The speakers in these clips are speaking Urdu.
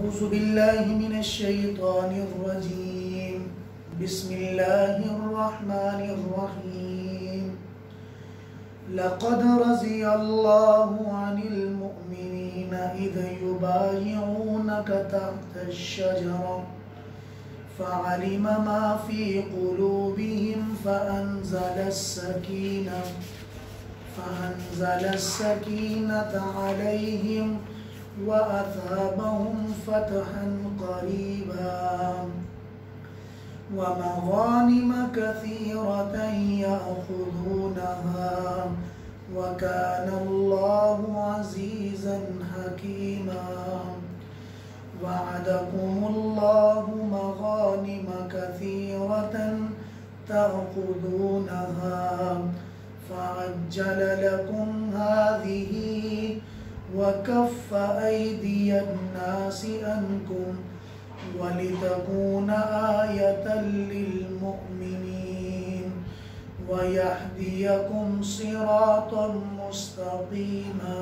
أعوذ بالله من الشيطان الرجيم. بسم الله الرحمن الرحيم. لقد رضي الله عن المؤمنين إذ يبايعونك تحت الشجرة فعلم ما في قلوبهم فأنزل السكينة عليهم وأثابهم فتحا قريبا ومغانم كثيرة يأخذونها وكان الله عزيزا حكيما. وعدكم الله مغانم كثيرة تأخذونها فعجل لكم هذه وكف أيدي الناس عنكم ولتكون آية للمؤمنين ويهديكم صراطا مستقيما.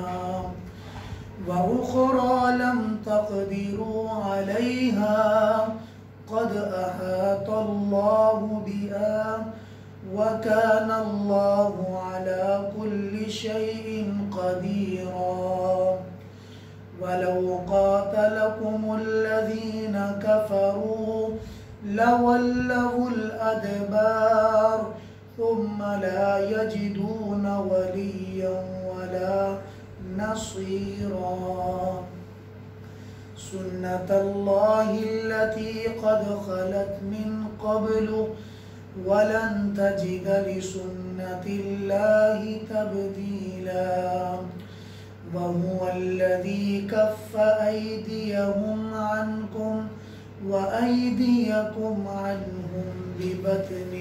وأخرى لم تقدروا عليها قد أحاط الله بها وكان الله على كل شيء قديرا. ولو قاتلكم الذين كفروا لولوا الأدبار ثم لا يجدون وليا ولا نصيرا. سنة الله التي قد خلت من قبل ولن تجد لسنة الله تبديلا. وهو الذي كف أيديهم عنكم وأيديكم عنهم ببطن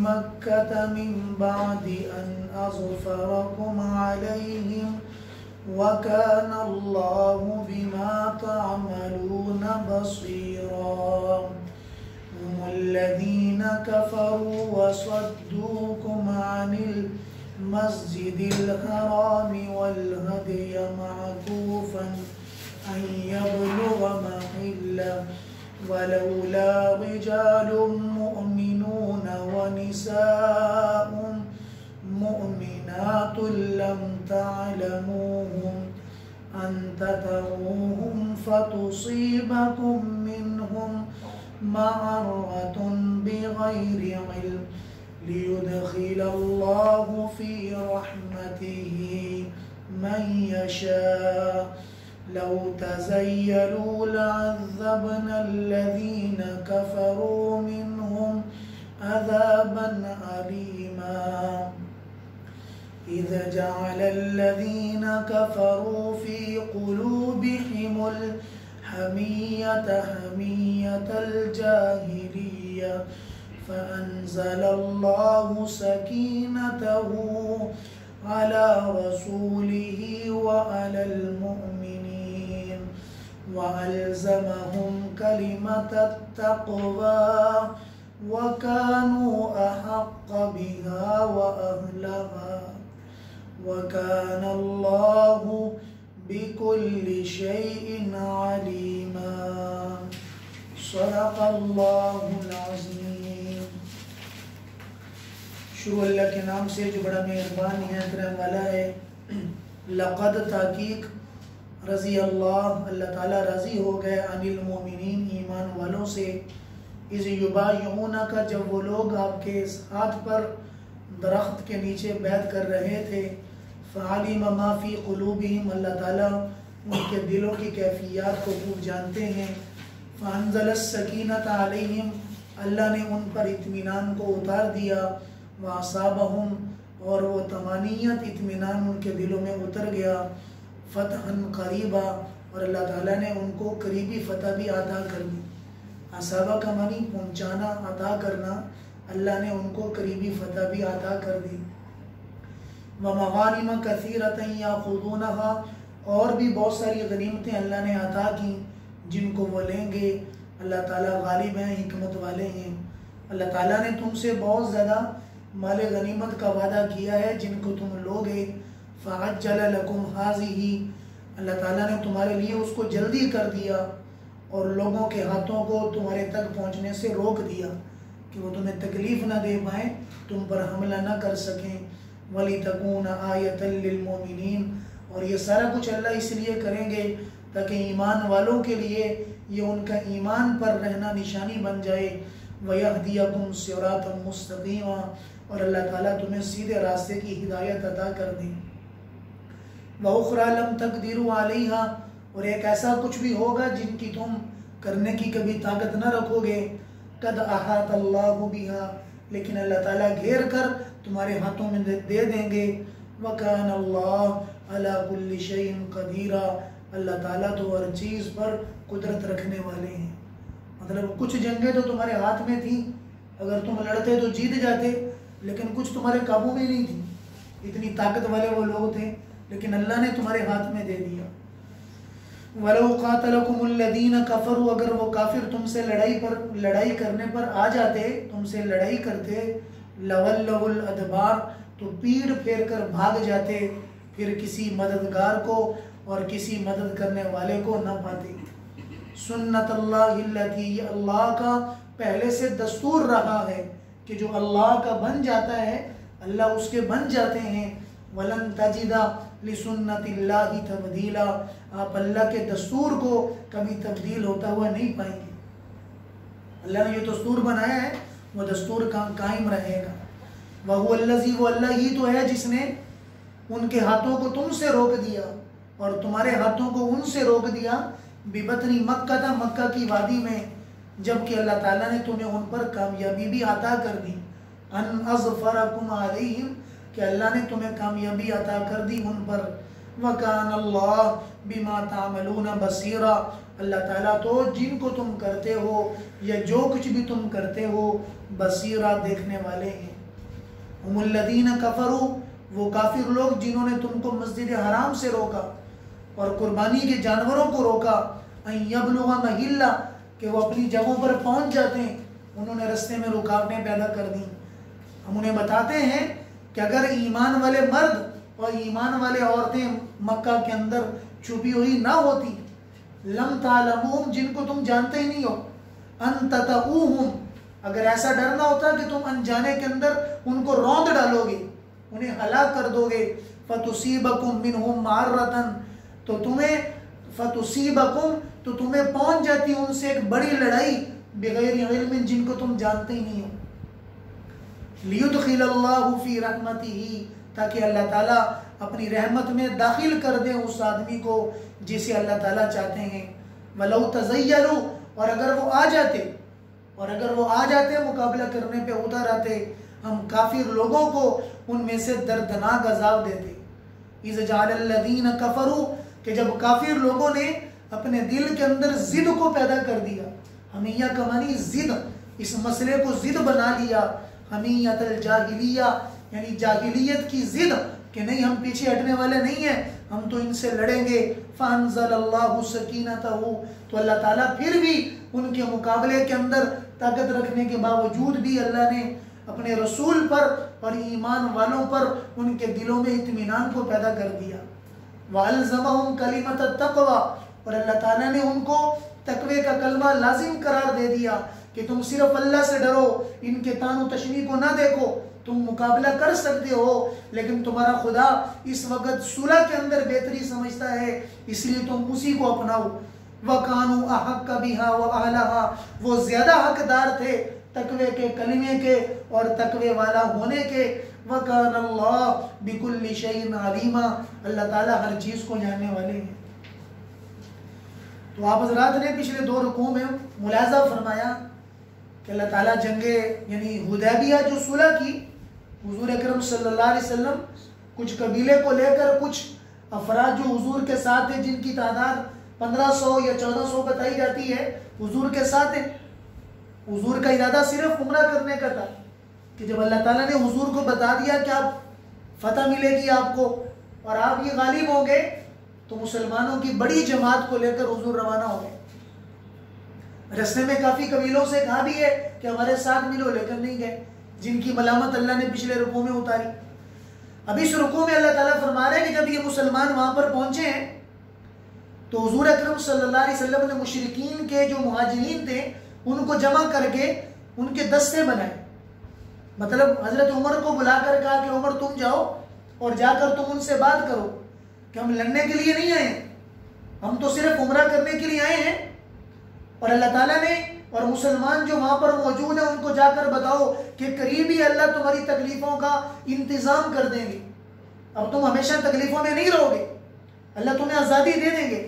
مكة من بعد أن أظفركم عليهم وكان الله بما تعملون بصيرا. هم الذين كفروا وصدوكم عن المسجد الحرام والهدي معكوفا أن يبلغ محله ولولا رجال مؤمنون ونساء مؤمنات لم تعلموهم أن تطؤوهم فتصيبكم منهم معرة بغير علم ليدخل الله في رحمته من يشاء. لو تزيلوا لعذبنا الذين كفروا منهم عذابا أليما. إذ جعل الذين كفروا في قلوبهم الحمية حمية الجاهلية فأنزل الله سكينته على رسوله وعلى المؤمنين وألزمهم كلمة التقوى وكانوا أحق بها وأهلها وكان الله بكل شيء عليما. صدق الله العظيم. شروع اللہ کے نام سے جو بڑا مہربان نہایت رحم والا ہے. لقد تحقیق رضی اللہ تعالیٰ راضی ہو گئے عن المؤمنین ایمان والوں سے اذ یبایعونک جب وہ لوگ آپ کے ہاتھ پر درخت کے نیچے بیعت کر رہے تھے. فعلم ما فی قلوبہم اللہ تعالیٰ ان کے دلوں کی کیفیات کو خوب جانتے ہیں. فانزل السکینۃ علیہم اللہ نے ان پر اطمینان کو اتار دیا. وَأَصَابَهُمْ اور وہ طمانینت اطمینان ان کے دلوں میں اتر گیا. فتحاً قریبا اور اللہ تعالیٰ نے ان کو قریبی فتح بھی عطا کر دی. اصابہ کا معنی پہنچانا عطا کرنا. اللہ نے ان کو قریبی فتح بھی عطا کر دی. وَمَغَانِمَ كَثِيرَةً يَأْخُذُونَهَا اور بھی بہت ساری غنیمتیں اللہ نے عطا کی جن کو وہ لیں گے. اللہ تعالیٰ غالب ہیں، حکمت والے ہیں. اللہ تعالیٰ نے تم سے بہت زیادہ مال غنیمت کا وعدہ کیا ہے جن کو تم لوگے. فعجل لکم ہذہ اللہ تعالیٰ نے تمہارے لیے اس کو جلدی کر دیا اور لوگوں کے ہاتھوں کو تمہارے تک پہنچنے سے روک دیا کہ وہ تمہیں تکلیف نہ دے پائیں، تم پر حملہ نہ کر سکیں۔ وَلِتَكُونَ آیَةً لِّلْمُؤْمِنِينَ، اور یہ سارا کچھ اللہ اس لیے کریں گے تاکہ ایمان والوں کے لیے یہ ان کا ایمان پر رہنا نشانی بن جائے۔ وَيَهْدِيَكُمْ صِرَاطًا مُسْتَقِيمًا، اور اللہ تعالیٰ تمہیں سیدھے راستے کی ہدایت عطا کر دیں۔ وَأُخْرَى لَمْ تَقْدِرُوا عَلَيْهَا، اور ایک ایسا کچھ بھی ہوگا جن کی تم کرنے کی کبھی طاقت نہ رکھو گے۔ قَدْ أَحَاطَ اللَّهُ بِهَا، لیکن اللہ تعالیٰ گھیر کر تمہارے ہاتھوں میں دے دیں گے۔ وَكَانَ اللَّهُ عَلَى كُلِّ شَيْءٍ قَدِيرًا، اللہ تعالیٰ تو ہر چیز پر قدرت رکھنے والے ہیں۔ مطلب کچھ جنگیں تو تمہارے ہاتھ میں تھیں، اگر تم لڑتے تو جیت جاتے، لیکن کچھ تمہارے قابو میں نہیں تھی، اتنی طاقت والے وہ لوگ تھے، لیکن اللہ نے تمہارے ہاتھ میں دے دیا۔ وَلَوْ قَاتَلَكُمُ الَّذِينَ كَفَرُوا، اگر وہ کافر تم سے لڑائی کرنے پر آ جاتے، تم سے لڑائی کرتے، لَوَلَّوُا الْأَدْبَارَ، تو پیڑ پھیر کر بھاگ جاتے، پھر کسی مددگار کو اور کسی مدد کرنے والے کو نہ پاتے۔ سنت اللہ التی، یہ اللہ کا پہلے سے دستور رہا ہے کہ جو اللہ کا بن جاتا ہے اللہ اس کے بن جاتے ہیں۔ وَلَن تَجِدَ لِسُنَّتِ اللَّهِ تَبْدِيلًا، آپ اللہ کے دستور کو کبھی تبدیل ہوتا ہوا نہیں پائیں گے۔ اللہ نے جو دستور بنایا ہے وہ دستور قائم رہے گا۔ وَهُوَ الَّذِي، وہ اللہ ہی تو ہے جس نے ان کے ہاتھوں کو تم سے روک دیا اور تمہارے ہاتھوں کو ان سے روک دیا، بِبَطْنِ مکہ، مکہ کی وادی میں، جبکہ اللہ تعالیٰ نے تمہیں ان پر کامیابی بھی عطا کر دی۔ ان اظفرکم علیہم، کہ اللہ نے تمہیں کامیابی عطا کر دی ان پر۔ وکان اللہ بما تعملون بصیرا، اللہ تعالیٰ تو جن کو تم کرتے ہو یا جو کچھ بھی تم کرتے ہو بصیرا، دیکھنے والے ہیں۔ ہم الذین کفروا، وہ کافر لوگ جنہوں نے تم کو مسجد حرام سے روکا اور قربانی کے جانوروں کو روکا، ان یبلغ محلہ، کہ وہ اپنی جگہوں پر پہنچ جاتے ہیں، انہوں نے رستے میں رکاوٹیں پیدا کر دیں۔ ہم انہیں بتاتے ہیں کہ اگر ایمان والے مرد اور ایمان والے عورتیں مکہ کے اندر چھپی ہوئی نہ ہوتی، لم تعلموہم، جن کو تم جانتے ہی نہیں ہو، ان تطؤوہم، اگر ایسا ڈر نہ ہوتا کہ تم انجانے کے اندر ان کو روند ڈالو گے، انہیں ہلاک کر دو گے، فتصیبکم منہم معرۃ، تو تمہیں پہنچ جاتی ان سے ایک بڑی لڑائی، بغیر علم، جن کو تم جانتے ہی نہیں ہو۔ لیدخل اللہ فی رحمتہ، تاکہ اللہ تعالیٰ اپنی رحمت میں داخل کر دیں اس آدمی کو جسے اللہ تعالیٰ چاہتے ہیں۔ ولو تزیلوا، اور اگر وہ آ جاتے مقابلہ کرنے پہ ادھر آتے، ہم کافر لوگوں کو ان میں سے دردناک عذاب دیتے۔ اذ جعل الذین کفروا، کہ جب کافر لوگوں نے اپنے دل کے اندر ضد کو پیدا کر دیا، حمیہ کا معنی ضد، اس مسئلے کو ضد بنا لیا، حمیت الجاہلیہ، یعنی جاہلیت کی ضد، کہ نہیں ہم پیچھے ہٹنے والے نہیں ہیں، ہم تو ان سے لڑیں گے۔ فانزل اللہ سکینتہ، تو اللہ تعالیٰ پھر بھی ان کے مقابلے کے اندر طاقت رکھنے کے باوجود بھی اللہ نے اپنے رسول پر اور ایمان والوں پر ان کے دلوں میں اطمینان کو پیدا کر دیا۔ وَأَلْزَمَهُمْ كَلِمَةَ التَّقْوَى، اور اللہ تعالیٰ نے ان کو تقوی کا کلمہ لازم قرار دے دیا کہ تم صرف اللہ سے ڈرو، ان کے تان و تشنیع کو نہ دیکھو، تم مقابلہ کر سکتے ہو لیکن تمہارا خدا اس وقت صلح کے اندر بہتری سمجھتا ہے، اس لیے تم اسی کو اپناؤ۔ وَكَانُوا أَحَقَّ بِهَا وَأَهْلَهَا، وہ زیادہ حقدار تھے تقوی کے کلمے کے اور تقوی والا ہونے کے۔ وَكَانَ اللَّهُ بِكُلِّ شَيْءٍ عَلِيمًا، اللہ تعالیٰ ہر چیز کو جاننے والے ہیں۔ تو آپ حضرات نے پچھلے 2 رکوع میں ملاحظہ فرمایا کہ اللہ تعالیٰ جنگ یعنی حدیبیہ جو صلح کی، حضور اکرم صلی اللہ علیہ وسلم کچھ قبیلے کو لے کر، کچھ افراد جو حضور کے ساتھ ہیں جن کی تعداد 1500 یا 1400 بتائی جاتی ہے، حضور کے ساتھ ہیں۔ حضور کا ارادہ صرف عمرہ کرنے کا تھا کہ جب اللہ تعالیٰ نے حضور کو بتا دیا کہ آپ فتح ملے گی آپ کو اور آپ یہ غالب ہوں گے، تو مسلمانوں کی بڑی جماعت کو لے کر حضور روانہ ہو گئے۔ رستے میں کافی قبیلوں سے کہا بھی ہے کہ ہمارے ساتھ ملو، لیکن نہیں گئے، جن کی ملامت اللہ نے پچھلے رکوع میں اتاری۔ اب اس رکوع میں اللہ تعالیٰ فرما رہے ہیں کہ جب یہ مسلمان وہاں پر پہنچے ہیں تو حضور اکرم صلی اللہ علیہ وسلم نے مشرکین کے جو مہاجرین تھے ان کو جمع کر کے ان کے دستے بنائے. مطلب حضرت عمر کو بلا کر کہا کہ عمر تم جاؤ اور جا کر تم ان سے بات کرو کہ ہم لڑنے کے لیے نہیں آئے ہیں, ہم تو صرف عمرہ کرنے کے لیے آئے ہیں. اور اللہ تعالیٰ نے اور مسلمان جو وہاں پر موجود ہیں ان کو جا کر بتاؤ کہ قریب ہی اللہ تمہاری تکلیفوں کا انتظام کر دیں گے, اب تم ہمیشہ تکلیفوں میں نہیں رہو گے, اللہ تمہیں آزادی دے دیں گے.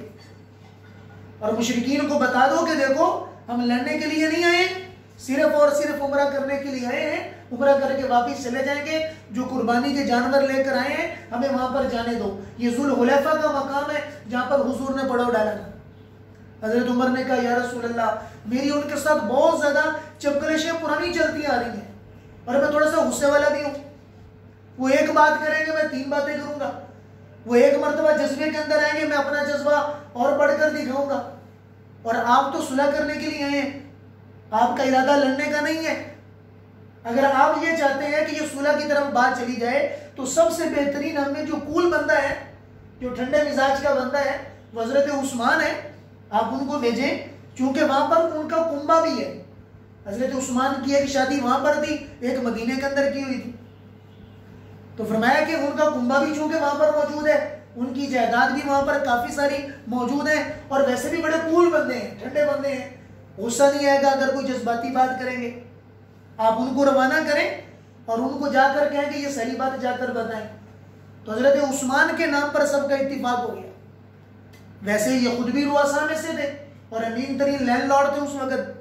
اور مشرکین کو بتا دو کہ دیکھو ہم لڑنے کے لیے نہیں آئے, صرف اور صرف عمرہ کرنے کے لیے آئے ہیں, عمرہ کر کے واپس چلے جائیں گے, جو قربانی کے جانور لے کر آئے ہیں ہمیں وہاں پر جانے دو. یہ ذوالحلیفہ کا مقام ہے جہاں پر حضور نے پڑاؤ ڈالا تھا. حضرت عمر نے کہا یا رسول اللہ میری ان کے ساتھ بہت زیادہ چپکلشیں پرانی چلتی آ رہی ہیں اور میں تھوڑا سا غصے والا بھی ہوں, وہ ایک بات کریں گے میں 3 باتیں کروں گا, وہ ایک مرتبہ جذبے کے اندر آئیں گے میں اپنا جذبہ اور بڑھ کر دکھاؤں گا, اور آپ تو صلح کرنے کے لیے آئے ہیں, آپ کا ارادہ لڑنے کا نہیں ہے. اگر آپ یہ چاہتے ہیں کہ یہ صلح کی طرف بات چلی جائے تو سب سے بہترین ہم میں جو کول بندہ ہے, جو ٹھنڈے مزاج کا بندہ ہے, وہ حضرت عثمان ہے, آپ ان کو بھیجیں, چونکہ وہاں پر ان کا کنبہ بھی ہے. حضرت عثمان کی ایک شادی وہاں پر تھی, ایک مدینے کے اندر کی ہوئی تھی. تو فرمایا کہ ان کا کنبہ بھی چونکہ وہاں پر موجود ہے, ان کی جائیداد بھی وہاں پر کافی ساری موجود ہیں, اور ویسے بھی بڑے کول بندے ہیں, ٹھنڈے بندے ہیں, غصہ نہیں آئے گا اگر کوئی جذباتی بات کریں گے. آپ ان کو روانہ کریں اور ان کو جا کر کہیں کہ یہ صحیح بات جا کر بتائیں. تو حضرت عثمان کے نام پر سب کا اتفاق ہو گیا. ویسے یہ خود بھی رؤساء میں سے تھے اور امین ترین لینڈ لارڈ تھے اس وقت.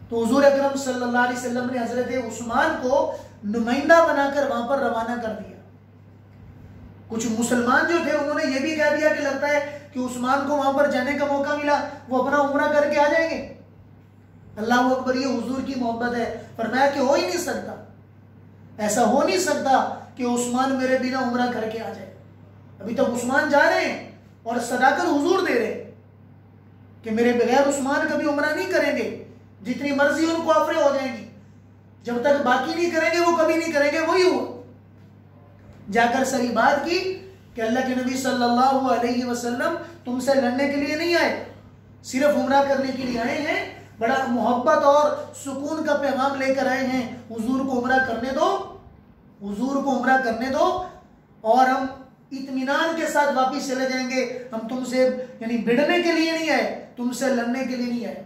تو حضور اکرم صلی اللہ علیہ وسلم نے حضرت عثمان کو نمائندہ بنا کر وہاں پر روانہ کر دیا. کچھ مسلمان جو تھے انہوں نے یہ بھی کہہ دیا کہ لگتا ہے کہ عثمان کو وہاں پر جانے کا موقع ملا, وہ اپنا عمرہ کر کے آ جائیں گے. اللہ اکبر, یہ حضور کی محبت ہے. فرمایا کہ ہو ہی نہیں سکتا, ایسا ہو نہیں سکتا کہ عثمان میرے بنا عمرہ کر کے آ جائے. ابھی تک عثمان جا رہے ہیں اور صداقت حضور دے رہے کہ میرے بغیر عثمان کبھی عمرہ نہیں کریں گے, جتنی مرضی ان کو آفریں ہو جائیں گی, جب تک باقی نہیں کریں گے وہ کبھی نہیں کریں گے. وہی ہوا, جا کر صحیح بات کی کہ اللہ کے نبی صلی اللہ علیہ وسلم تم سے لڑنے کے لیے نہیں آئے, صرف عمرہ کرنے کے لیے آئے ہیں, بڑا محبت اور سکون کا پیغام لے کر آئے ہیں, حضور کو عمرہ کرنے دو, حضور کو عمرہ کرنے دو, اور ہم اطمینان کے ساتھ واپس چلے جائیں گے. ہم تم سے یعنی بڑھنے کے لیے نہیں آئے, تم سے لڑنے کے لیے نہیں آئے.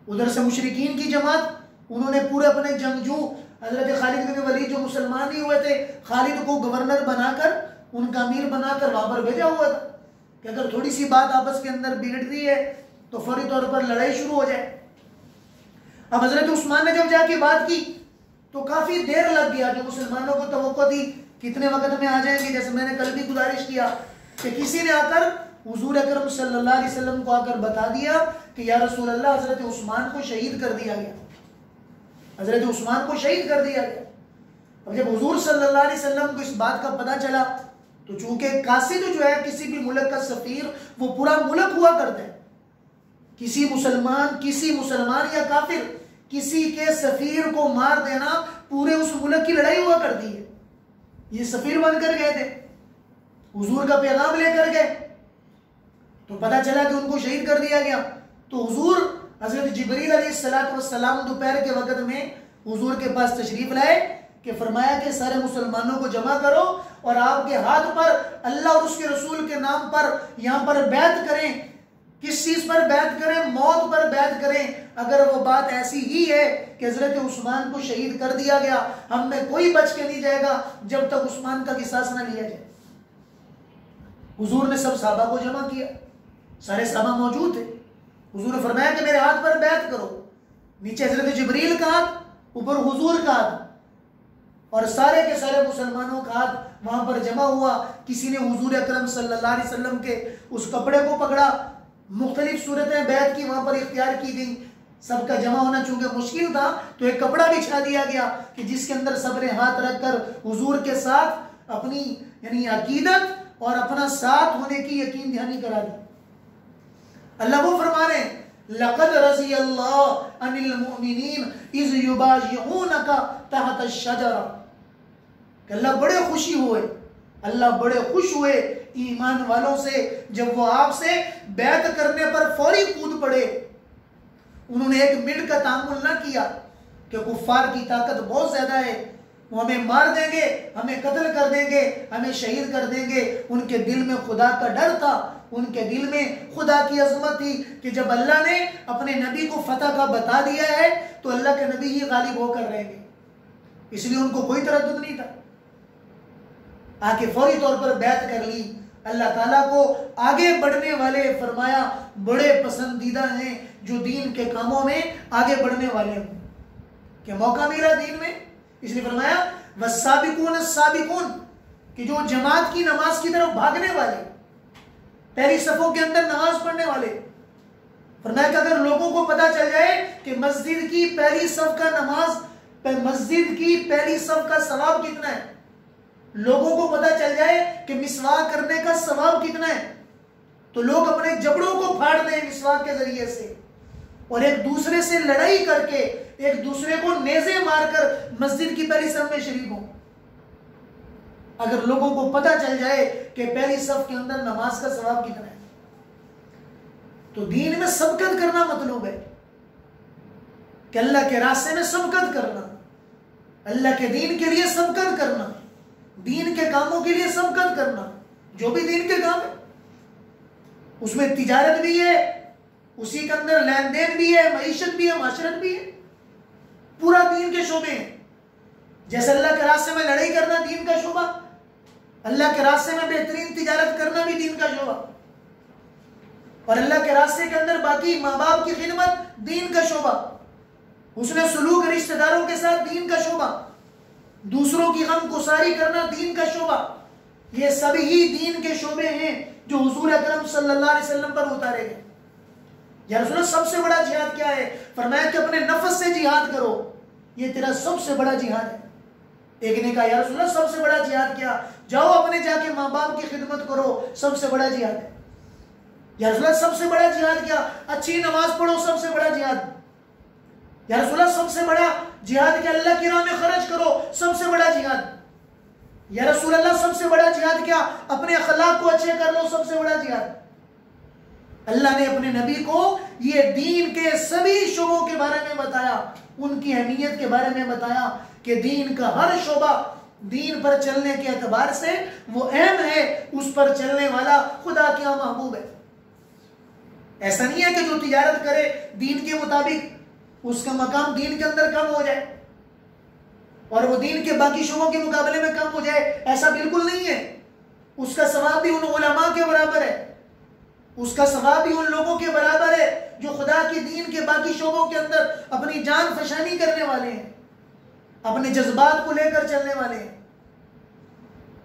ادھر سے مشرکین کی جماعت, انہوں نے پورے اپنے جنگجو حضرت خالد بن ولید جو مسلمان نہیں ہوئے تھے, خالد کو گورنر بنا کر, ان کا امیر بنا کر وہاں پر بھیجا ہوا تھا کہ اگر تھوڑی سی بات آپس کے اندر بگڑتی ہے تو فوری طور پر لڑائی شروع ہو جائے. اب حضرت عثمان نے جب جا کے بات کی تو کافی دیر لگ گیا. جو مسلمانوں کو توقع تھی کتنے وقت میں آ جائیں گے, جیسے میں نے کل بھی گزارش کیا کہ کسی نے آ کر حضور اکرم صلی اللہ علیہ وسلم کو آ کر بتا دیا کہ یا رسول اللہ حضرت عثمان کو شہید کر دیا گیا, حضرت عثمان کو شہید کر دیا گیا. اب جب حضور صلی اللہ علیہ وسلم کو اس بات کا پتہ چلا تو چونکہ قاصد جو ہے کسی بھی ملک کا سفیر وہ پورا ملک ہوا کرتا ہے, کسی مسلمان یا کافر کسی کے سفیر کو مار دینا پورے اس ملک کی لڑائی ہوا کرتی ہے. یہ سفیر بن کر گئے تھے, حضور کا پیغام لے کر گئے, تو پتہ چلا کہ ان کو شہید کر دیا گیا. تو حضور حضرت جبریل علیہ السلام دوپہر کے وقت میں حضور کے پاس تشریف لائے کہ فرمایا کہ سارے مسلمانوں کو جمع کرو اور آپ کے ہاتھ پر اللہ اور اس کے رسول کے نام پر یہاں پر بیعت کریں. کس چیز پر بیعت کریں؟ موت پر بیعت کریں. اگر وہ بات ایسی ہی ہے کہ حضرت عثمان کو شہید کر دیا گیا, ہم میں کوئی بچ کے نہیں جائے گا جب تک عثمان کا قصاص نہ لیا جائے. حضور نے سب صحابہ کو جمع کیا, سارے صحابہ موجود تھے. حضور نے فرمایا کہ میرے ہاتھ پر بیعت کرو. نیچے حضرت جبریل کا ہاتھ, اوپر حضور کا ہاتھ, اور سارے کے سارے مسلمانوں کا ہاتھ وہاں پر جمع ہوا. کسی نے حضور اکرم صلی اللہ علیہ وسلم کے اس کپڑے کو پکڑا, مختلف صورتیں بیعت کی وہاں پر اختیار کی گئی. سب کا جمع ہونا چونکہ مشکل تھا تو ایک کپڑا بچھا دیا گیا کہ جس کے اندر سب نے ہاتھ رکھ کر حضور کے ساتھ اپنی یعنی عقیدت اور اپنا ساتھ ہونے کی یقین دہانی کرا دی. اللہ وہ فرما رہے ہیں لَقَدْ رَضِيَ اللَّهُ عَنِ الْمُؤْمِنِينَ إِذْ يُبَايِعُونَكَ تَحْتَ الشَّجَرَةِ کہ اللہ بڑے خوش ہوئے ایمان والوں سے جب وہ آپ سے بیعت کرنے پر فوری کود پڑے، انہوں نے ایک منٹ کا تحمل نہ کیا کہ کفار کی طاقت بہت زیادہ ہے، وہ ہمیں مار دیں گے، ہمیں قتل کر دیں گے، ہمیں شہید کر دیں گے۔ ان کے دل میں خدا کا ڈر تھا، ان کے دل میں خدا کی عظمت تھی کہ جب اللہ نے اپنے نبی کو فتح کا بتا دیا ہے تو اللہ کے نبی ہی غالب ہو کر رہیں گے، اس لیے ان کو کوئی تردد نہیں تھا، آ کے فوری طور پر بیعت کر لی۔ اللہ تعالیٰ کو آگے بڑھنے والے فرمایا بڑے پسندیدہ ہیں جو دین کے کاموں میں آگے بڑھنے والے ہوں، کہ موقع ملا دین میں، اس لیے فرمایا والسابقون السابقون، کہ جو جماعت کی نماز کی طرف بھاگنے والے، پہلی صفوں کے اندر نماز پڑھنے والے۔ فرمایا کہ اگر لوگوں کو پتا چل جائے کہ مسجد کی پہلی صف کا مسجد کی پہلی صف کا ثواب کتنا ہے، لوگوں کو پتا چل جائے کہ مسواک کرنے کا ثواب کتنا ہے، تو لوگ اپنے جبڑوں کو پھاڑ دیں مسواک کے ذریعے سے، اور ایک دوسرے سے لڑائی کر کے ایک دوسرے کو نیزے مار کر مسجد کی پہلی صف میں شریک ہوں۔ اگر لوگوں کو پتا چل جائے کہ پہلی صف کے اندر نماز کا ثواب کتنا ہے، تو دین میں سبقت کرنا مطلوب ہے، کہ اللہ کے راستے میں سبقت کرنا، اللہ کے دین کے لیے سبقت کرنا، دین کے کاموں کے لیے سبقت کرنا، جو بھی دین کے کام ہے اس میں تجارت بھی ہے، اسی کے اندر لین دین بھی ہے، معیشت بھی ہے، معاشرت بھی ہے، پورا دین کے شعبے ہیں۔ جیسے اللہ کے راستے میں لڑائی کرنا دین کا شعبہ، اللہ کے راستے میں بہترین تجارت کرنا بھی دین کا شعبہ، اور اللہ کے راستے کے اندر باقی ماں باپ کی خدمت دین کا شعبہ، حسن سلوک رشتہ داروں کے ساتھ دین کا شعبہ، دوسروں کی غم گساری کرنا دین کا شعبہ، یہ سبھی دین کے شعبے ہیں جو حضور اکرم صلی اللہ علیہ وسلم پر اتارے گئے۔ یا رسول اللہ سب سے بڑا جہاد کیا ہے؟ فرمایا کہ اپنے نفس سے جہاد کرو، یہ تیرا سب سے بڑا جہاد ہے۔ ایک نے کہا یا رسول اللہ سب سے بڑا جہاد کیا؟ جاؤ اپنے جا کے ماں باپ کی خدمت کرو، سب سے بڑا جہاد ہے۔ یا رسول اللہ سب سے بڑا جہاد کیا؟ اچھی نماز پڑھو، سب سے بڑا جہاد۔ یا رسول اللہ سب سے بڑا جہاد کیا؟ اللہ کی راہ میں خرچ کرو، سب سے بڑا جہاد۔ یا رسول اللہ سب سے بڑا جہاد کیا؟ اپنے اخلاق کو اچھے کر لو، سب سے بڑا جہاد۔ اللہ نے اپنے نبی کو یہ دین کے سبھی شعبوں کے بارے میں بتایا، ان کی اہمیت کے بارے میں بتایا کہ دین کا ہر شعبہ دین پر چلنے کے اعتبار سے وہ اہم ہے، اس پر چلنے والا خدا کیا محبوب ہے۔ ایسا نہیں ہے کہ جو تجارت کرے دین کے مطابق اس کا مقام دین کے اندر کم ہو جائے اور وہ دین کے باقی شعبوں کے مقابلے میں کم ہو جائے، ایسا بالکل نہیں ہے۔ اس کا ثواب بھی ان علماء کے برابر ہے، اس کا ثواب بھی ان لوگوں کے برابر ہے جو خدا کی دین کے باقی شعبوں کے اندر اپنی جان فشانی کرنے والے ہیں، اپنے جذبات کو لے کر چلنے والے ہیں۔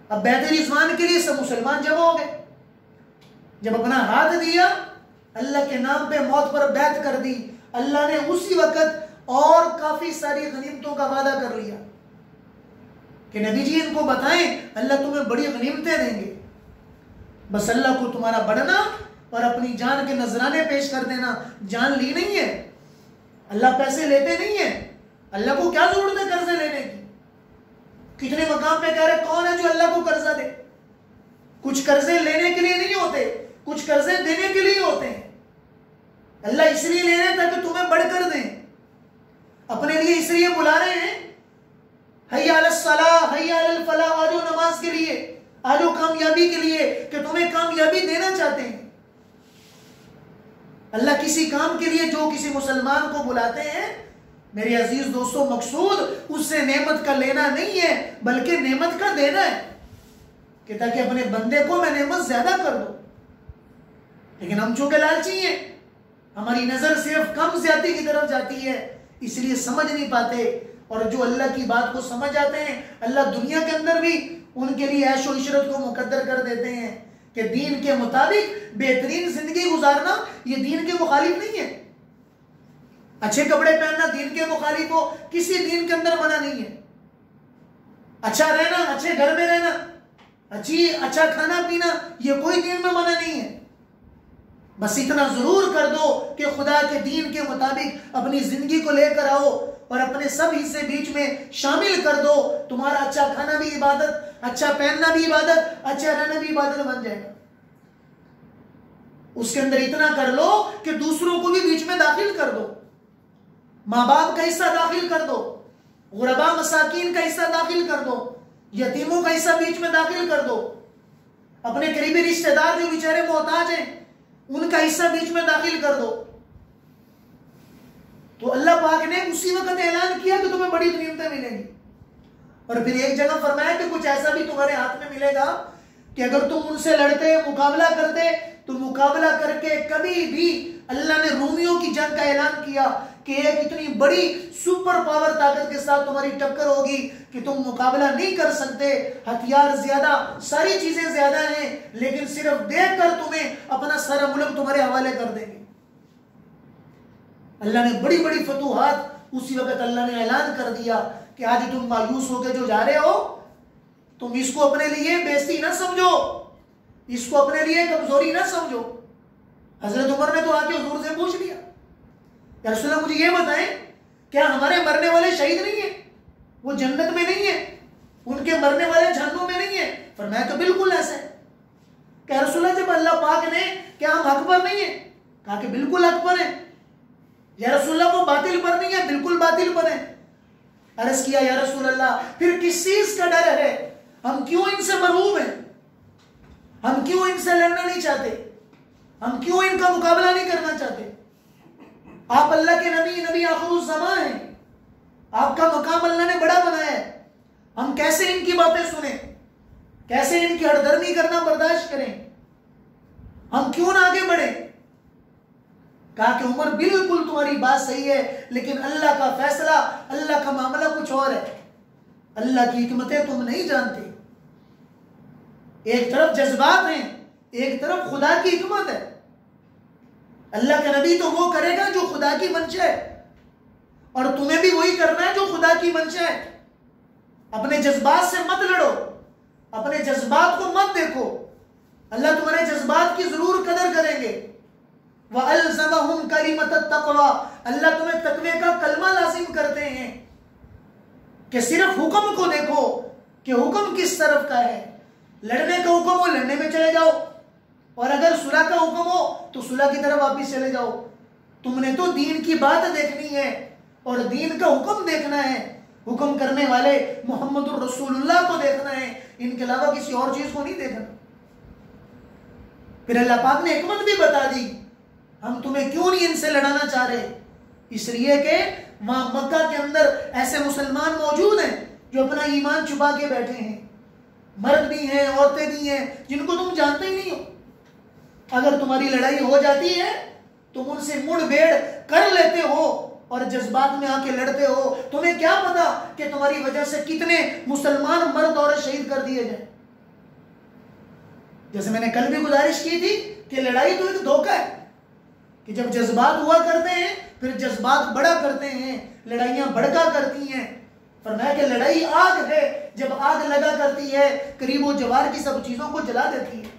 اب بیعت رضوان کے لیے سب مسلمان جمع ہو گئے، جب اپنا ہاتھ دیا اللہ کے نام پہ موت پر بیعت کر دی، اللہ نے اسی وقت اور کافی ساری غنیمتوں کا وعدہ کر لیا کہ نبی جی ان کو بتائیں اللہ تمہیں بڑی غنیمتیں دیں گے، بس اللہ کو تمہارا بڑھنا اور اپنی جان کے نذرانے پیش کر دینا۔ جان لی نہیں ہے، اللہ پیسے لیتے نہیں ہیں، اللہ کو کیا ضرورت ہے قرضے لینے کی؟ کتنے مقام پہ کہہ رہے کون ہے جو اللہ کو قرضہ دے؟ کچھ قرضے لینے کے لیے نہیں ہوتے، کچھ قرضے دینے کے لیے ہوتے ہیں۔ اللہ اس لیے لے رہے ہیں تاکہ تمہیں بڑھ کر دیں، اپنے لیے اس لیے بلا رہے ہیں حی علی الصلاۃ حی علی الفلاح، آجو نماز کے لیے، آجو کامیابی کے لیے، کہ تمہیں کامیابی دینا چاہتے ہیں۔ اللہ کسی کام کے لیے جو کسی مسلمان کو بلاتے ہیں میرے عزیز دوستو، مقصود اس سے نعمت کا لینا نہیں ہے بلکہ نعمت کا دینا ہے، کہ تاکہ اپنے بندے کو میں نعمت زیادہ کر دوں۔ لیکن ہم چونکہ لالچی ہیں، ہماری نظر صرف کم زیادتی کی طرف جاتی ہے، اس لیے سمجھ نہیں پاتے، اور جو اللہ کی بات کو سمجھ جاتے ہیں اللہ دنیا کے اندر بھی ان کے لیے عیش و عشرت کو مقدر کر دیتے ہیں کہ دین کے مطابق بہترین زندگی گزارنا یہ دین کے مخالف نہیں ہے۔ اچھے کپڑے پہننا دین کے مخالف ہو، کسی دین کے اندر منع نہیں ہے۔ اچھا رہنا، اچھے گھر میں رہنا، اچھا کھانا پینا، یہ کوئی دین میں منع نہیں ہے۔ بس اتنا ضرور کر دو کہ خدا کے دین کے مطابق اپنی زندگی کو لے کر آؤ اور اپنے سب حصے بیچ میں شامل کر دو۔ تمہارا اچھا کھانا بھی عبادت، اچھا پہننا بھی عبادت، اچھا رہنا بھی عبادت بن جائے گا. اس کے اندر اتنا کر لو کہ دوسروں کو بھی بیچ میں داخل کر دو، ماں باپ کا حصہ داخل کر دو، غربا مساکین کا حصہ داخل کر دو، یتیموں کا حصہ بیچ میں داخل کر دو، اپنے قریبی رشتہ دار جو بیچارے محتاج ہیں ان کا حصہ بیچ میں داخل کر دو. تو اللہ پاک نے اسی وقت اعلان کیا کہ تمہیں بڑی غنیمتیں ملیں گی. اور پھر ایک جگہ فرمایا کہ کچھ ایسا بھی تمہارے ہاتھ میں ملے گا کہ اگر تم ان سے لڑتے مقابلہ کرتے تو مقابلہ کر کے کبھی بھی، اللہ نے رومیوں کی جنگ کا اعلان کیا کہ ایک اتنی بڑی سپر پاور طاقت کے ساتھ تمہاری ٹکر ہوگی کہ تم مقابلہ نہیں کر سکتے، ہتھیار زیادہ، ساری چیزیں زیادہ ہیں، لیکن صرف دیکھ کر تمہیں اپنا سارا ملک تمہارے حوالے کر دیں گے. اللہ نے بڑی بڑی فتوحات، اسی وقت اللہ نے اعلان کر دیا کہ آج تم مایوس ہو کے جو جا رہے ہو، تم اس کو اپنے لیے بیزتی نہ سمجھو، اس کو اپنے لیے کمزوری نہ سمجھو. حضرت عمر نے تو آ کے حضور سے پوچھ لیا، یا رسول اللہ مجھے یہ بتائیں کیا ہمارے مرنے والے شہید نہیں ہیں؟ وہ جنت میں نہیں ہیں؟ ان کے مرنے والے جہنم میں نہیں ہیں؟ فرمایا تو بالکل ایسا ہے. کہ رسول اللہ جب اللہ پاک نے، کیا ہم حق پر نہیں ہیں؟ کہا کہ بالکل حق پر ہیں. یا رسول اللہ وہ باطل پر نہیں ہے؟ بالکل باطل پر ہیں. عرض کیا یا رسول اللہ پھر کس چیز کا ڈر ہے؟ ہم کیوں ان سے مرعوب ہیں؟ ہم کیوں ان سے لڑنا نہیں چاہتے؟ ہم کیوں ان کا مقابلہ نہیں کرنا چاہتے؟ آپ اللہ کے نبی آخر الزمان ہیں، آپ کا مقام اللہ نے بڑا بنایا ہے، ہم کیسے ان کی باتیں سنیں؟ کیسے ان کی ہردرمی کرنا برداشت کریں؟ ہم کیوں نہ آگے بڑھیں؟ کہا کہ عمر بالکل تمہاری بات صحیح ہے، لیکن اللہ کا فیصلہ، اللہ کا معاملہ کچھ اور ہے. اللہ کی حکمتیں تم نہیں جانتے. ایک طرف جذبات ہیں، ایک طرف خدا کی حکمت ہے. اللہ کا نبی تو وہ کرے گا جو خدا کی منشا ہے، اور تمہیں بھی وہی کرنا ہے جو خدا کی منشا ہے. اپنے جذبات سے مت لڑو، اپنے جذبات کو مت دیکھو. اللہ تمہارے جذبات کی ضرور قدر کریں گے. وَأَلْزَمَهُمْ كَلِمَةَ التَّقْوَى، اللہ تمہیں تقوی کا کلمہ لازم کرتے ہیں کہ صرف حکم کو دیکھو کہ حکم کس طرف کا ہے. لڑنے کا حکم ہو لڑنے میں چلے جاؤ، اور اگر صلح کا حکم ہو تو صلح کی طرف واپس چلے جاؤ. تم نے تو دین کی بات دیکھنی ہے اور دین کا حکم دیکھنا ہے. حکم کرنے والے محمد الرسول اللہ کو دیکھنا ہے، ان کے علاوہ کسی اور چیز کو نہیں دیکھنا. پھر اللہ پاک نے حکمت بھی بتا دی، ہم تمہیں کیوں نہیں ان سے لڑانا چاہ رہے. اس لیے کہ وہاں مکہ کے اندر ایسے مسلمان موجود ہیں جو اپنا ایمان چھپا کے بیٹھے ہیں، مرد بھی ہیں، عورتیں بھی ہیں، جن کو تم جانتے ہی نہیں ہو. اگر تمہاری لڑائی ہو جاتی ہے تم ان سے مڑ بیڑ کر لیتے ہو اور جذبات میں آ کے لڑتے ہو. تمہیں کیا پتا کہ تمہاری وجہ سے کتنے مسلمان مرد عورت شہید کر دیے جائیں. جیسے میں نے کل بھی گزارش کی تھی کہ لڑائی تو ایک دھوکہ ہے کہ جب جذبات ہوا کرتے ہیں پھر جذبات بڑا کرتے ہیں، لڑائیاں بڑکا کرتی ہیں. فرمایا کہ لڑائی آگ ہے، جب آگ لگا کرتی ہے قریب و جوار کی سب چیزوں کو جلا دیتی ہے.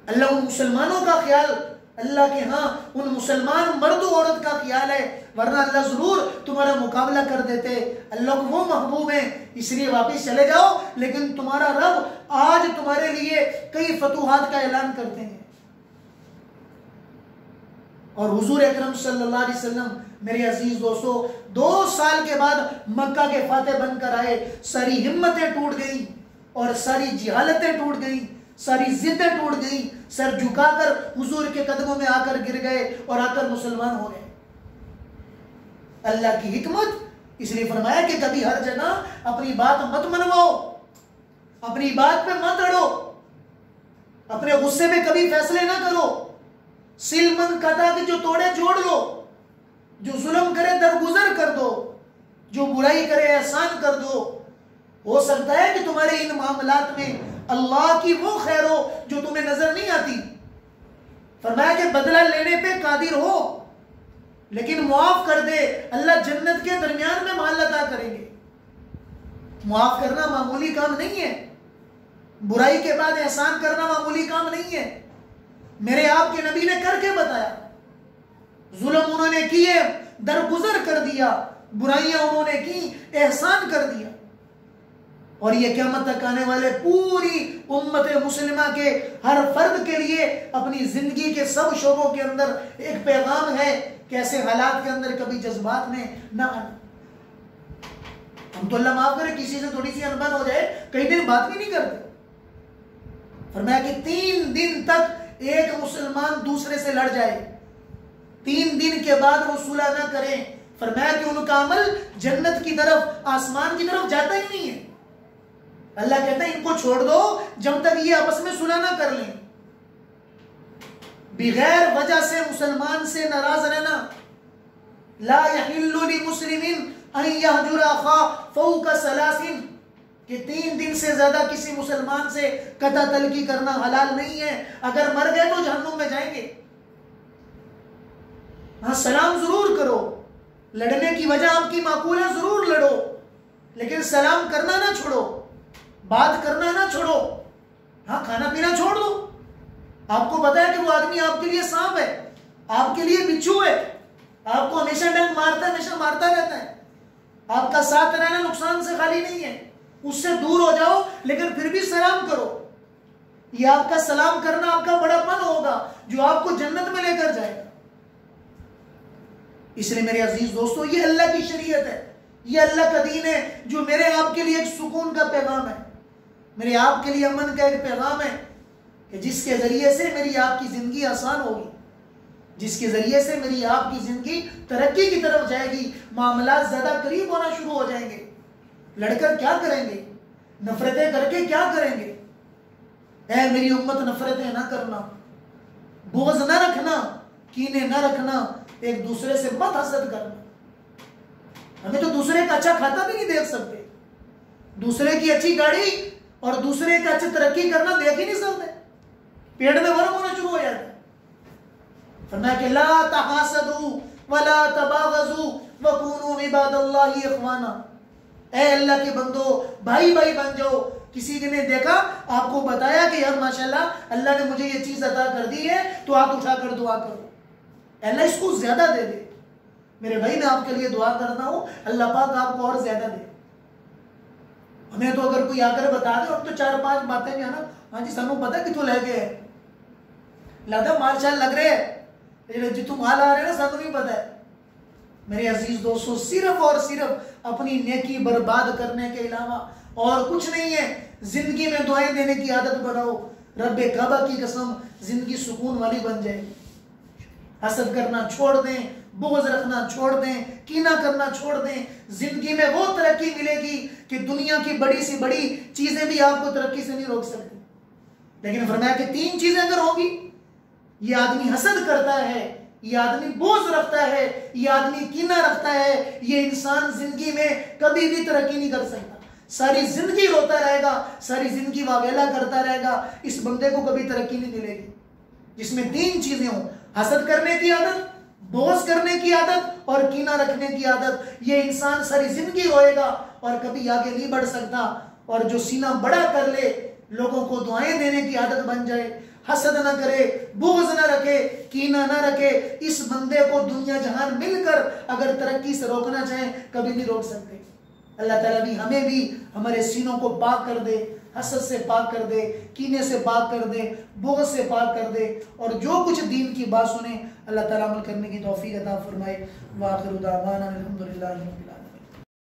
اللہ ان مسلمانوں کا خیال، اللہ کے ہاں ان مسلمان مرد و عورت کا خیال ہے، ورنہ اللہ ضرور تمہارا مقابلہ کر دیتے. اللہ کو وہ محبوب ہیں، اس لیے واپس چلے جاؤ. لیکن تمہارا رب آج تمہارے لیے کئی فتوحات کا اعلان کرتے ہیں. اور حضور اکرم صلی اللہ علیہ وسلم میرے عزیز دوستو 2 سال کے بعد مکہ کے فاتح بن کر آئے. ساری ہمتیں ٹوٹ گئیں اور ساری جہالتیں ٹوٹ گئیں، ساری ضدیں ٹوٹ گئیں. سر جھکا کر حضور کے قدموں میں آ کر گر گئے اور آ کر مسلمان ہو گئے. اللہ کی حکمت، اس لیے فرمایا کہ کبھی ہر جگہ اپنی بات مت منواؤ، اپنی بات پہ مت اڑو، اپنے غصے میں کبھی فیصلے نہ کرو. سل من قطع کہ جو توڑے جوڑ لو، جو ظلم کرے درگزر کر دو، جو برائی کرے احسان کر دو. ہو سکتا ہے کہ تمہارے ان معاملات میں اللہ کی وہ خیر ہو جو تمہیں نظر نہیں آتی. فرمایا کہ بدلہ لینے پہ قادر ہو لیکن معاف کر دے. اللہ جنت کے درمیان میں محل عطا کریں گے. معاف کرنا معمولی کام نہیں ہے، برائی کے بعد احسان کرنا معمولی کام نہیں ہے. میرے آپ کے نبی نے کر کے بتایا. ظلم انہوں نے کیے، درگزر کر دیا. برائیاں انہوں نے کی، احسان کر دیا. اور یہ قیامت تک آنے والے پوری امت مسلمہ کے ہر فرد کے لیے اپنی زندگی کے سب شعبوں کے اندر ایک پیغام ہے کہ ایسے حالات کے اندر کبھی جذبات میں نہ آنا. ہم تو اللہ معاف کرے کسی سے تھوڑی سی انبن ہو جائے کئی دن بات بھی نہیں کرتے. فرمایا کہ 3 دن تک ایک مسلمان دوسرے سے لڑ جائے, 3 دن کے بعد وہ صلح نہ کریں, فرمایا کہ ان کا عمل جنت کی طرف آسمان کی طرف جاتا ہی نہیں ہے. اللہ کہتا ہے ان کو چھوڑ دو جب تک یہ آپس میں صلح نہ کر لیں. بغیر وجہ سے مسلمان سے ناراض رہنا, لا یحل لمسلم ان یہجر اخاہ فوق 3, کہ 3 دن سے زیادہ کسی مسلمان سے قطع تلقی کرنا حلال نہیں ہے. اگر مر گئے تو جہنم میں جائیں گے. ہاں سلام ضرور کرو, لڑنے کی وجہ آپ کی معقول ہے, ضرور لڑو, لیکن سلام کرنا نہ چھوڑو, بات کرنا نہ چھوڑو. ہاں کھانا پینا چھوڑ دو. آپ کو پتا ہے کہ وہ آدمی آپ کے لیے سانپ ہے, آپ کے لیے بچھو ہے, آپ کو ہمیشہ ڈنک مارتا ہے, ہمیشہ مارتا رہتا ہے. آپ کا ساتھ رہنا نقصان سے خالی نہیں ہے, اس سے دور ہو جاؤ لیکن پھر بھی سلام کرو. یہ آپ کا سلام کرنا آپ کا بڑا پن ہوگا جو آپ کو جنت میں لے کر جائے گا. اس لیے میرے عزیز دوستو, یہ اللہ کی شریعت ہے, یہ اللہ کا دین ہے جو میرے آپ کے لیے ایک سکون کا پیغام ہے, میرے آپ کے لیے امن کا ایک پیغام ہے کہ جس کے ذریعے سے میری آپ کی زندگی آسان ہوگی, جس کے ذریعے سے میری آپ کی زندگی ترقی کی طرف جائے گی, معاملات زیادہ قریب ہونا شروع ہو جائیں گے. لڑ کر کیا کریں گے, نفرتیں کر کے کیا کریں گے. اے میری امت نفرتیں نہ کرنا, بغض نہ رکھنا, کینے نہ رکھنا, ایک دوسرے سے مت حسد کرنا. ہمیں تو دوسرے کا اچھا کھاتا بھی نہیں دیکھ سکتے, دوسرے کی اچھی گاڑی اور دوسرے کا اچھی ترقی کرنا دیکھ ہی نہیں سکتے, پیٹ میں ورم ہونا شروع ہو جاتا ہے. فرمایا کہ لا تحاسدوا ولا تباغضوا وكونوا عباد اللہ اخوانا. اے اللہ کے بندو بھائی بھائی بن جاؤ. کسی نے دیکھا, آپ کو بتایا کہ یار ماشاءاللہ اللہ نے مجھے یہ چیز عطا کر دی ہے, تو ہاتھ اٹھا کر دعا کرو, اللہ اس کو زیادہ دے دے. میرے بھائی میں آپ کے لیے دعا کرتا ہوں اللہ پاک آپ کو اور زیادہ دے. ہمیں تو اگر کوئی آ کر بتا دے, ہم تو 4-5 باتیں بھی ہے نا, ہاں جی سانو پتا کتوں لے گئے ہیں, لگتا مال شال لگ رہے ہیں, جتوں مال آ رہے ہیں نا سانو بھی پتا ہے. میرے عزیز دوستو, صرف اور صرف اپنی نیکی برباد کرنے کے علاوہ اور کچھ نہیں ہے. زندگی میں دعائیں دینے کی عادت بناؤ. رب کعبہ کی قسم زندگی سکون والی بن جائے. حسد کرنا چھوڑ دیں, بغض رکھنا چھوڑ دیں, کینہ کرنا چھوڑ دیں. زندگی میں وہ ترقی ملے گی کہ دنیا کی بڑی سی بڑی چیزیں بھی آپ کو ترقی سے نہیں روک سکتی. لیکن فرمایا کہ 3 چیزیں اگر ہوگی, یہ آدمی حسد کرتا ہے, یہ آدمی بغض رکھتا ہے, یہ آدمی کینہ رکھتا ہے, یہ انسان زندگی میں کبھی بھی ترقی نہیں کر سکتا. ساری زندگی روتا رہے گا, ساری زندگی واویلا کرتا رہے گا, اس بندے کو کبھی ترقی نہیں ملے گی. جس میں 3 چیزیں ہوں, حسد کرنے کی عادت, بغض کرنے کی عادت اور کینہ رکھنے کی عادت, یہ انسان ساری زندگی روئے گا اور کبھی آگے نہیں بڑھ سکتا. اور جو سینہ بڑا کر لے, لوگوں کو دعائیں دینے کی عادت بن جائے, حسد نہ کرے, بغض نہ رکھے, کینہ نہ رکھے, اس بندے کو دنیا جہان مل کر اگر ترقی سے روکنا چاہیں کبھی نہیں روک سکتے. اللہ تعالیٰ بھی ہمیں بھی ہمارے سینوں کو پاک کر دے, حسد سے پاک کر دے, کینے سے پاک کر دے, بغض سے پاک کر دے, اور جو کچھ دین کی بات سنیں اللہ تعالیٰ عمل کرنے کی توفیق عطا فرمائے. وآخر دعوانا الحمدللہ رب العالمین.